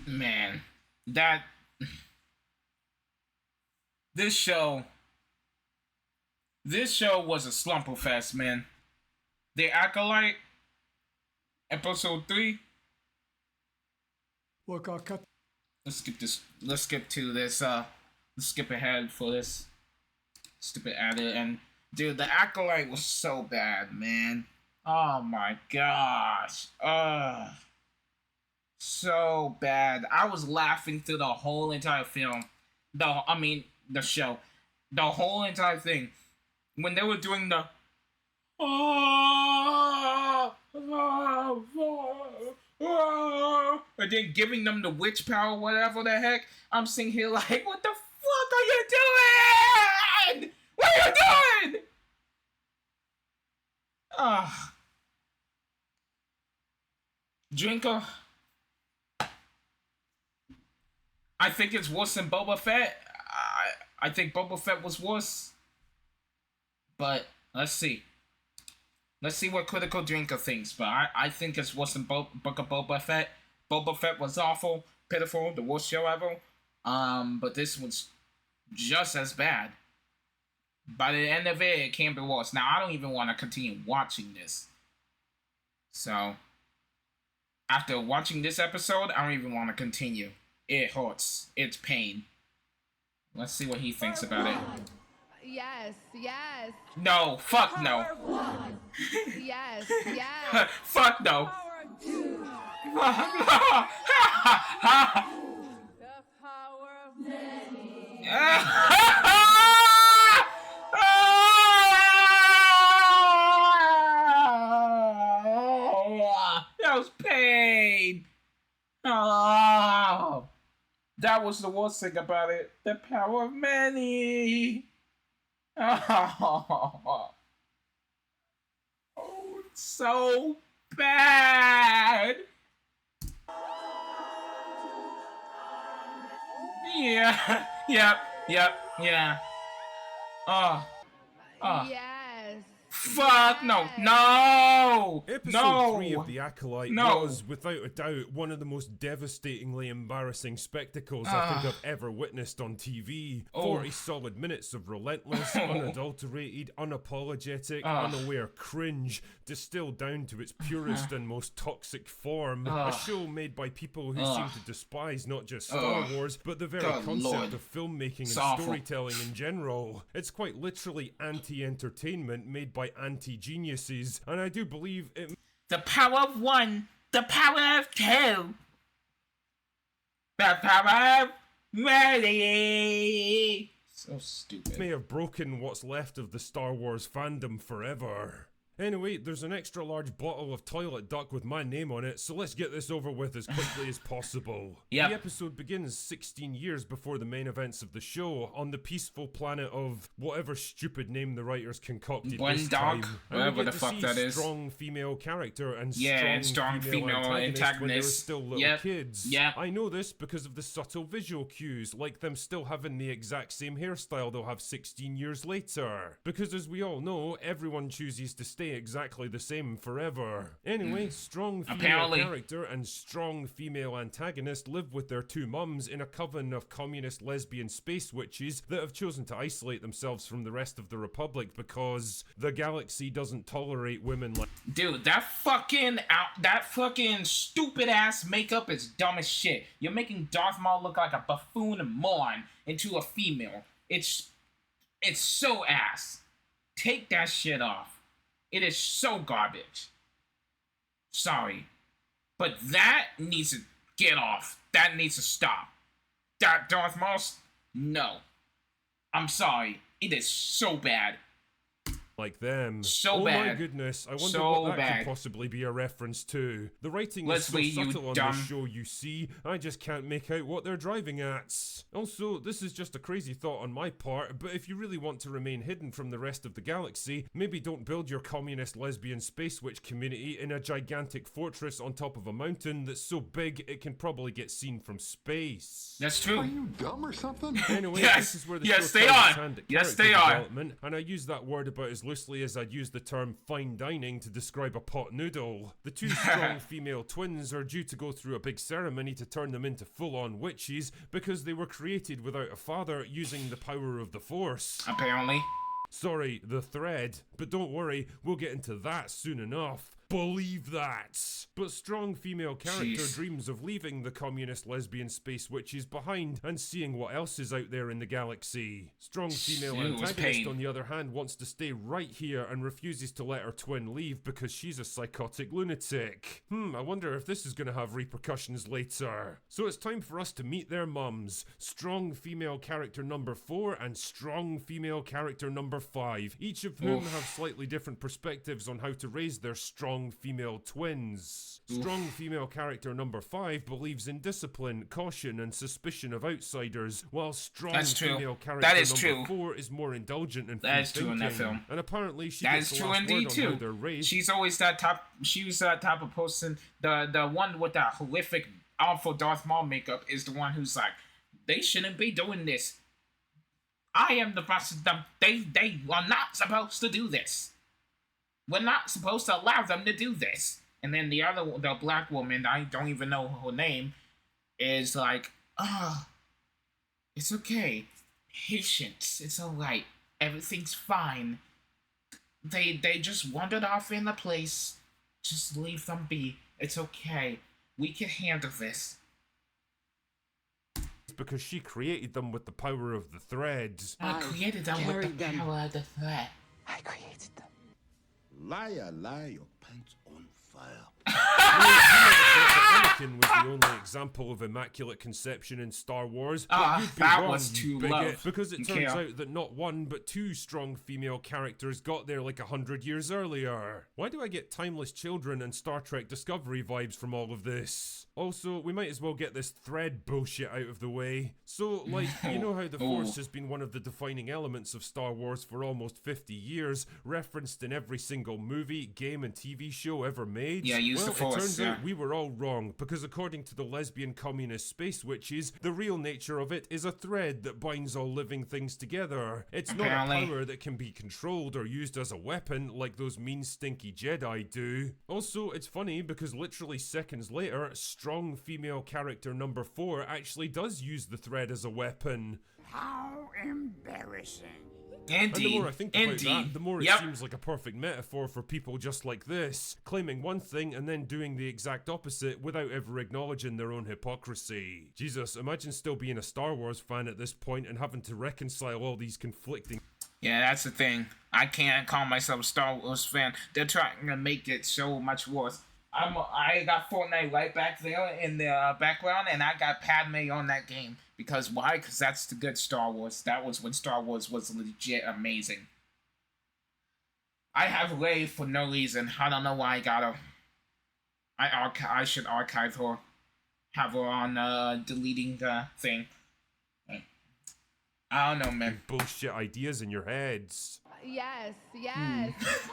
Man, that this show this show was a slumper fest, man. The Acolyte, episode 3. Look, I'll cut. Let's skip this. Let's skip to this. Let's skip ahead for this stupid edit. And dude, the Acolyte was so bad, man. Oh my gosh. So bad. I was laughing through the whole entire film. The show. The whole entire thing. When they were doing the and then giving them the witch power, whatever the heck. I'm sitting here like, what the fuck are you doing? What are you doing? Drinker. I think it's worse than Boba Fett. I think Boba Fett was worse. But let's see. Let's see what Critical Drinker thinks. But I think it's worse than Book of Boba Fett. Boba Fett was awful, pitiful, the worst show ever. But this was just as bad. By the end of it, it can't be worse. Now, I don't even want to continue watching this. So, after watching this episode, I don't even want to continue. It hurts. It's pain. Let's see what he thinks about it. Yes, yes. No, fuck no. Yes, yes. Fuck no. The power of many. That was pain. Oh, that was the worst thing about it. The power of many. Oh, it's so bad. Yeah, yeah. Oh. Yes. Fuck no, no, Episode 3 of The Acolyte no. was, without a doubt, one of the most devastatingly embarrassing spectacles I think I've ever witnessed on TV. 40 solid minutes of relentless, unadulterated, unapologetic, unaware cringe, distilled down to its purest and most toxic form. A show made by people who seem to despise not just Star Wars, but the very concept of filmmaking and storytelling in general. It's quite literally anti-entertainment made by anti-geniuses, and I do believe it. The power of one, the power of two, the power of many. So stupid. May have broken what's left of the Star Wars fandom forever. Anyway, there's an extra large bottle of toilet duck with my name on it, so let's get this over with as quickly as possible. Yep. The episode begins 16 years before the main events of the show, on the peaceful planet of whatever stupid name the writers concocted this time. Whatever the fuck that is. Strong female character and strong female antagonist when they were still little kids. Yep. I know this because of the subtle visual cues, like them still having the exact same hairstyle they'll have 16 years later. Because as we all know, everyone chooses to stay exactly the same forever. Anyway, strong female character and strong female antagonist live with their two mums in a coven of communist lesbian space witches that have chosen to isolate themselves from the rest of the Republic because the galaxy doesn't tolerate women like— Dude, that fucking stupid ass makeup is dumb as shit. You're making Darth Maul look like a buffoon and moron into a female. It's so ass. Take that shit off. It is so garbage. Sorry. But that needs to get off. That needs to stop. That Darth Maul, no. I'm sorry. It is so bad. like them. So oh bad. My goodness, I wonder so what that bad. could possibly be a reference to. The writing is Leslie, so subtle on dumb. this show, you see, I just can't make out what they're driving at. Also, this is just a crazy thought on my part, but if you really want to remain hidden from the rest of the galaxy, maybe don't build your communist lesbian space witch community in a gigantic fortress on top of a mountain that's so big it can probably get seen from space. That's true. Are you dumb or something? Anyway, Yes. this is where the Yes, show they tries are. its hand at Yes, character they are. development, and I use that word about as loosely as I'd use the term fine dining to describe a pot noodle. The two strong female twins are due to go through a big ceremony to turn them into full-on witches because they were created without a father using the power of the Force. Apparently. Sorry, the thread. But don't worry, we'll get into that soon enough. Believe that! But strong female character dreams of leaving the communist lesbian space witches behind and seeing what else is out there in the galaxy. Strong female antagonist, on the other hand, wants to stay right here and refuses to let her twin leave because she's a psychotic lunatic. I wonder if this is going to have repercussions later. So it's time for us to meet their mums. Strong female character number 4 and strong female character number 5, each of whom have slightly different perspectives on how to raise their strong female twins. Strong female character number 5 believes in discipline, caution, and suspicion of outsiders, while strong female character number 4 is more indulgent and free thinking. In that film. And apparently she gets the last word on how they're raised. She's always that type. She was that type of person. The one with that horrific, awful Darth Maul makeup is the one who's like, they shouldn't be doing this. I am the boss of them. They are not supposed to do this. We're not supposed to allow them to do this. And then the black woman, I don't even know her name, is like, it's okay. Patience, it's alright. Everything's fine. They just wandered off in a place. Just leave them be. It's okay. We can handle this. Because she created them with the power of the threads. I created them with the power of the thread. I created them. Liar, your pants on fire. Anakin was the only example of immaculate conception in Star Wars. But you'd be that wrong, was too bigot, low. because it turns out that not one but 2 strong female characters got there like 100 years earlier. Why do I get Timeless Children and Star Trek Discovery vibes from all of this? Also, we might as well get this thread bullshit out of the way. So, like, you know how the Force has been one of the defining elements of Star Wars for almost 50 years, referenced in every single movie, game, and TV show ever made? Yeah, use the Force, it turns out we were all wrong, because according to the lesbian communist space witches, the real nature of it is a thread that binds all living things together. It's not a power that can be controlled or used as a weapon like those mean stinky Jedi do. Also, it's funny because literally seconds later, strong female character number 4 actually does use the thread as a weapon. How embarrassing. And the more I think about that, the more it seems like a perfect metaphor for people just like this, claiming one thing and then doing the exact opposite without ever acknowledging their own hypocrisy. Jesus, imagine still being a Star Wars fan at this point and having to reconcile all these conflicting... Yeah, that's the thing. I can't call myself a Star Wars fan. They're trying to make it so much worse. I got Fortnite right back there in the background, and I got Padme on that game. Because why? Because that's the good Star Wars. That was when Star Wars was legit amazing. I have Rey for no reason. I don't know why I got her. I should archive her. Have her on deleting the thing. I don't know, man. Bullshit ideas in your heads. Yes.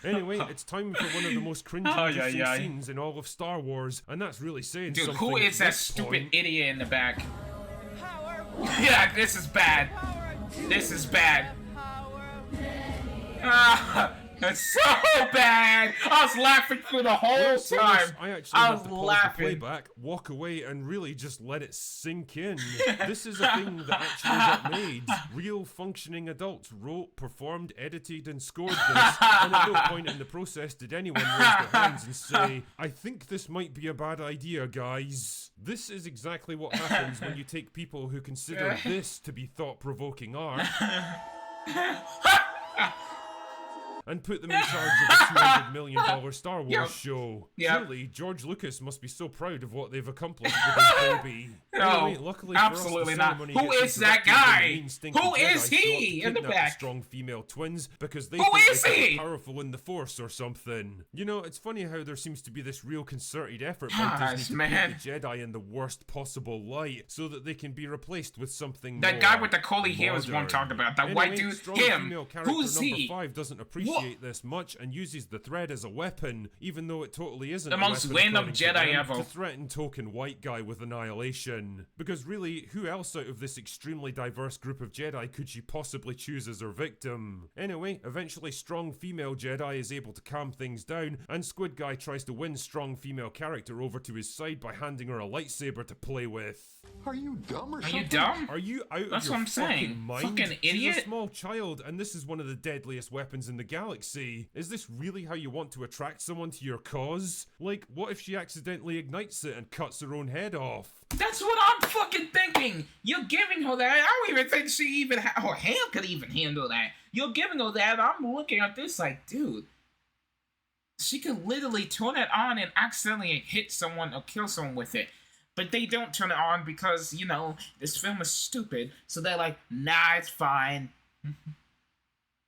Anyway, it's time for one of the most cringe-inducing scenes in all of Star Wars, and that's really saying something. Dude, who is that stupid idiot in the back? Yeah, this is bad. This is bad. It's so bad. I was laughing through the whole time. I actually had to pause the playback, walk away, and really just let it sink in. This is a thing that actually got made. Real functioning adults wrote, performed, edited, and scored this, and at no point in the process did anyone raise their hands and say, I think this might be a bad idea, guys. This is exactly what happens when you take people who consider this to be thought-provoking art and put them in charge of a $200 million Star Wars show. Surely, George Lucas must be so proud of what they've accomplished with his baby. No, anyway, luckily absolutely for us, not. Who is that guy? Who is he in the back? Strong female twins because they think they're powerful in the Force or something. You know, it's funny how there seems to be this real concerted effort by Disney to paint the Jedi in the worst possible light so that they can be replaced with something that more guy with the curly hair is what I'm modern. talking about. That white dude, him. Who's he? Number 5 doesn't appreciate this much and uses the thread as a weapon, even though it totally isn't the most random Jedi ever to threaten token white guy with annihilation. woman. Because really, who else out of this extremely diverse group of Jedi could she possibly choose as her victim? Anyway, eventually strong female Jedi is able to calm things down, and Squid Guy tries to win strong female character over to his side by handing her a lightsaber to play with. Are you dumb or Are something? you dumb? Are you out That's of your what I'm fucking saying. mind? Fucking She's idiot. a small child, and this is one of the deadliest weapons in the galaxy. Is this really how you want to attract someone to your cause? Like, what if she accidentally ignites it and cuts her own head off? That's what I'm fucking thinking. You're giving her that. I don't even think she even her hand could even handle that. You're giving her that. I'm looking at this like, dude, she could literally turn it on and accidentally hit someone or kill someone with it. But they don't turn it on because, you know, this film is stupid. So they're like, nah, it's fine.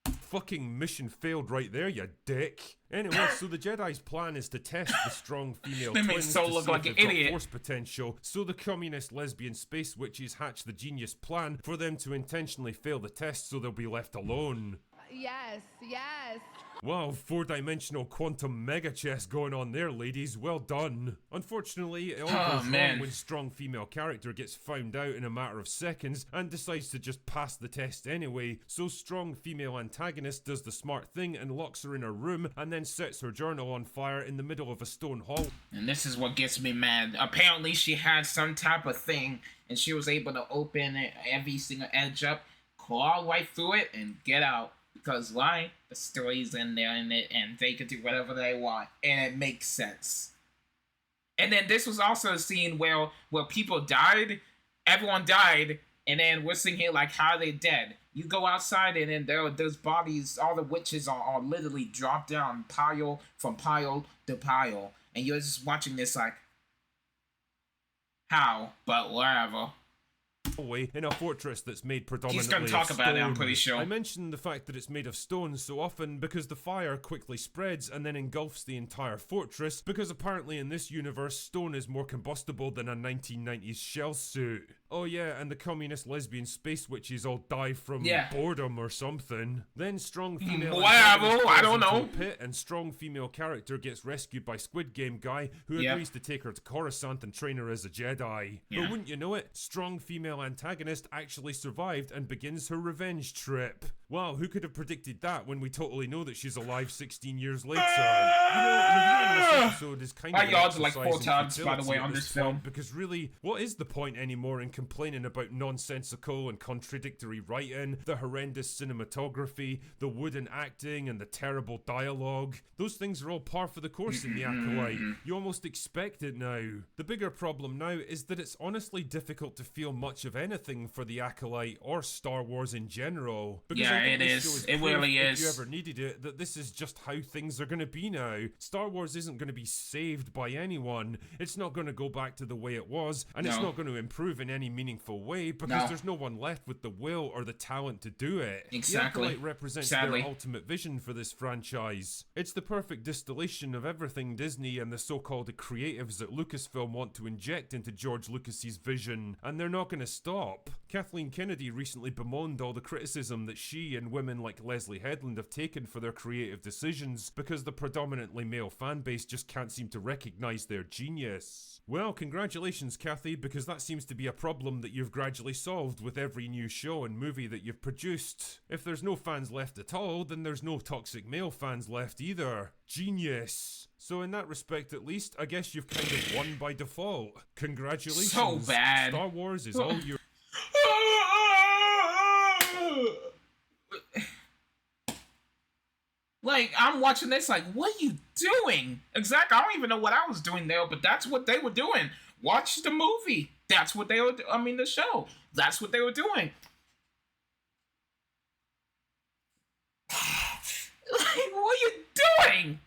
Fucking mission failed right there, you dick. Anyway, so the Jedi's plan is to test the strong female They make twins Sol to look see like if an they've got idiot. force potential, so the communist lesbian space witches hatch the genius plan for them to intentionally fail the test so they'll be left alone. Yes, yes. Wow, four-dimensional quantum mega chess going on there, ladies. Well done. Unfortunately, it all goes man. wrong when strong female character gets found out in a matter of seconds and decides to just pass the test anyway. So strong female antagonist does the smart thing and locks her in her room and then sets her journal on fire in the middle of a stone hall. And this is what gets me mad. Apparently she had some type of thing and she was able to open every single edge up, claw right through it, and get out. Because why? The story's in there in it, and they could do whatever they want, and it makes sense. And then this was also a scene where people died, everyone died, and then we're sitting here like, how are they dead? You go outside, and then those bodies, all the witches are literally dropped down pile from pile to pile, and you're just watching this like, how? But whatever. Away in a fortress that's made predominantly He's gonna talk of about it, I'm stone. pretty sure. I mentioned the fact that it's made of stone so often because the fire quickly spreads and then engulfs the entire fortress, because apparently in this universe stone is more combustible than a 1990s shell suit. Oh yeah, and the communist lesbian space witches all die from boredom or something. Then strong female Whatever, antagonist I falls don't into know. a pit, and strong female character gets rescued by Squid Game guy, who agrees to take her to Coruscant and train her as a Jedi. But wouldn't you know it, strong female antagonist actually survived and begins her revenge trip. Wow, who could have predicted that when we totally know that she's alive 16 years later? You know, reviewing this episode is kind of I an yawned like 4 exercise in times, by the futility way, at on this this film. point, because really, what is the point anymore in complaining about nonsensical and contradictory writing, the horrendous cinematography, the wooden acting, and the terrible dialogue? Those things are all par for the course in The Acolyte. You almost expect it now. The bigger problem now is that it's honestly difficult to feel much of anything for The Acolyte or Star Wars in general. Because Yeah, I think it this is. show is It proof, really if you is. ever needed it, that this is just how things are going to be now. Star Wars isn't going to be saved by anyone. It's not going to go back to the way it was, and it's No. not going to improve in any meaningful way because No. there's no one left with the will or the talent to do it. Exactly. The Acolyte represents Sadly. their ultimate vision for this franchise. It's the perfect distillation of everything Disney and the so-called creatives at Lucasfilm want to inject into George Lucas's vision, and they're not going to stop. Kathleen Kennedy recently bemoaned all the criticism that she and women like Leslie Headland have taken for their creative decisions because the predominantly male fanbase just can't seem to recognize their genius. Well, congratulations, Kathy, because that seems to be a problem that you've gradually solved with every new show and movie that you've produced. If there's no fans left at all, then there's no toxic male fans left either. Genius. So in that respect at least, I guess you've kind of won by default. Congratulations. So bad. Star Wars is all your... Like, I'm watching this like, what are you doing? Exactly, I don't even know what I was doing there, but that's what they were doing. Watch the movie. That's what they were the show. That's what they were doing. Like, what are you doing?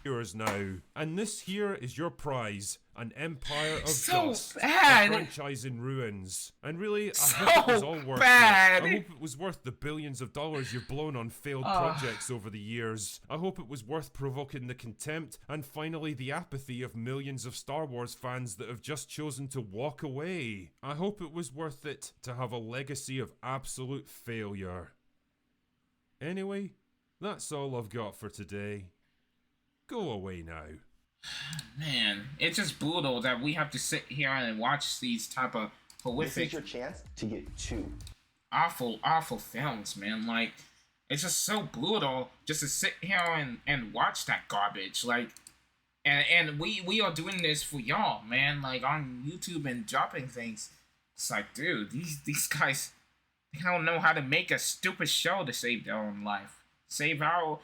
yours now. And this here is your prize. An empire of So dust. bad. A franchise in ruins. And really, I So hope it was all worth bad. it. I hope it was worth the billions of dollars you've blown on failed projects over the years. I hope it was worth provoking the contempt and finally the apathy of millions of Star Wars fans that have just chosen to walk away. I hope it was worth it to have a legacy of absolute failure. Anyway, that's all I've got for today. Go away now. Man, it's just brutal that we have to sit here and watch these type of This horrific, is your chance to get 2. awful films, man. Like, it's just so brutal just to sit here and watch that garbage. Like, and we are doing this for y'all, man. Like, on YouTube and dropping things. It's like, dude, these guys, they don't know how to make a stupid show to save their own life. Save our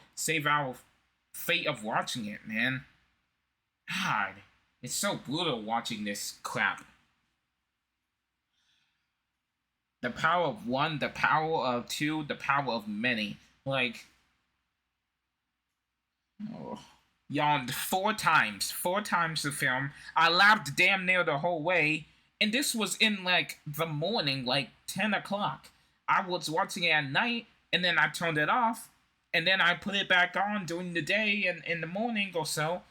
fate of watching it, man. God, it's so brutal watching this crap. The power of one, the power of two, the power of many. Like, oh, yawned 4 times the film. I laughed damn near the whole way, and this was in like the morning, like 10 o'clock. I was watching it at night, and then I turned it off, and then I put it back on during the day and in the morning or so.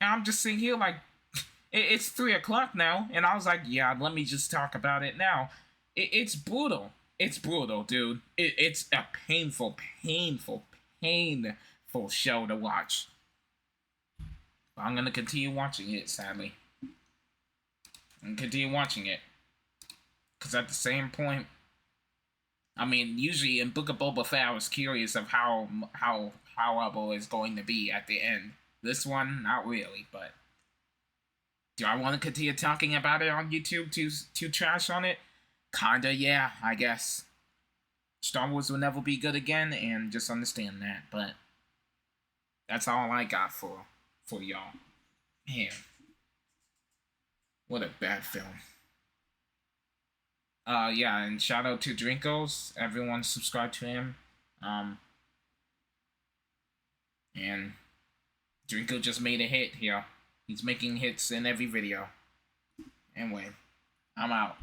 And I'm just sitting here like, it's 3 o'clock now, and I was like, yeah, let me just talk about it now. It's brutal. It's brutal, dude. It's a painful show to watch. But I'm gonna continue watching it, sadly. I'm gonna continue watching it. Because at the same point, I mean, usually in Book of Boba Fett, I was curious of how horrible it's going to be at the end. This one, not really, but do I want to continue talking about it on YouTube to trash on it? Kinda, yeah, I guess. Star Wars will never be good again, and just understand that, but that's all I got for y'all. Man. What a bad film. Yeah, and shout out to Drinkos. Everyone subscribe to him. And Drinko just made a hit here. He's making hits in every video. Anyway, I'm out.